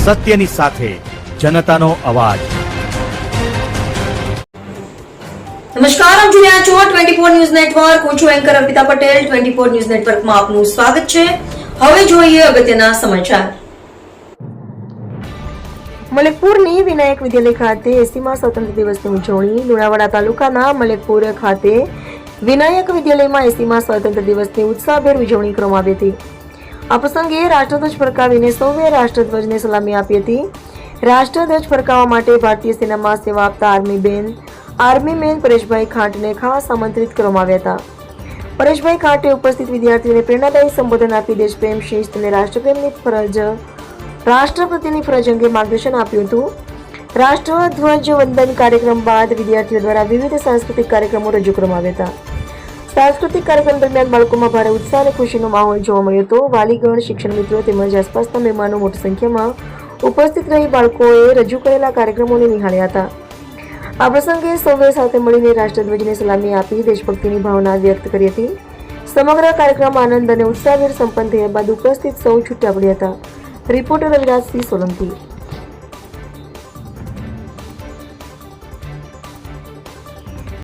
સત્યની સાથે જનતાનો અવાજ। નમસ્કાર, આપ જોઈ રહ્યા છો 24 ન્યૂઝ નેટવર્ક। હું છું એન્કર અર્પિતા પટેલ। 24 ન્યૂઝ નેટવર્કમાં આપનું સ્વાગત છે। હવે જોઈએ અગત્યના સમાચાર। મલેકપુરની વિનાયક વિદ્યાલય ખાતે 80મા સ્વતંત્ર દિવસની ઉજવણી। લુણાવાડા તાલુકાના મલેકપુર ખાતે વિનાયક વિદ્યાલયમાં 80મા સ્વતંત્ર દિવસની ઉત્સાહભેર ઉજવણી કરવામાં આવી હતી। આ પ્રસંગે રાષ્ટ્રધ્વજ ફરકાવીને સૌએ રાષ્ટ્રધ્વજને સલામી આપી હતી। રાષ્ટ્રધ્વજ ફરકાવવા માટે ભારતીય સેનામાં સેવા આપતા આર્મી મેન પરેશભાઈ ખાંટને ખાસ આમંત્રિત કરવામાં આવ્યા હતા। પરેશભાઈ ખાંટે ઉપસ્થિત વિદ્યાર્થીઓને પ્રેરણાદાયી સંબોધન આપી દેશપ્રેમ, શિસ્ત અને રાષ્ટ્ર પ્રત્યેની ફરજ અંગે માર્ગદર્શન આપ્યું હતું। રાષ્ટ્રધ્વજ વંદન કાર્યક્રમ બાદ વિદ્યાર્થીઓ દ્વારા વિવિધ સાંસ્કૃતિક કાર્યક્રમો રજૂ કરવામાં આવ્યા હતા। સાંસ્કૃતિક કાર્યક્રમ દરમિયાન બાળકોમાં ભારે ઉત્સાહ અને ખુશીનો માહોલ જોવા મળ્યો હતો। વાલીગણ, શિક્ષણ મિત્રો તેમજ આસપાસના મહેમાનો મોટી સંખ્યામાં ઉપસ્થિત રહી બાળકોએ રજૂ કરેલા કાર્યક્રમોને નિહાળ્યા હતા। આ પ્રસંગે સૌએ સાથે મળીને રાષ્ટ્રધ્વજને સલામી આપી દેશભક્તિની ભાવના વ્યક્ત કરી હતી। સમગ્ર કાર્યક્રમ આનંદ અને ઉત્સાહભેર સંપન્ન થયા બાદ ઉપસ્થિત સૌ છૂટા પડ્યા હતા। રિપોર્ટર રવિરાજસિંહ સોલંકી।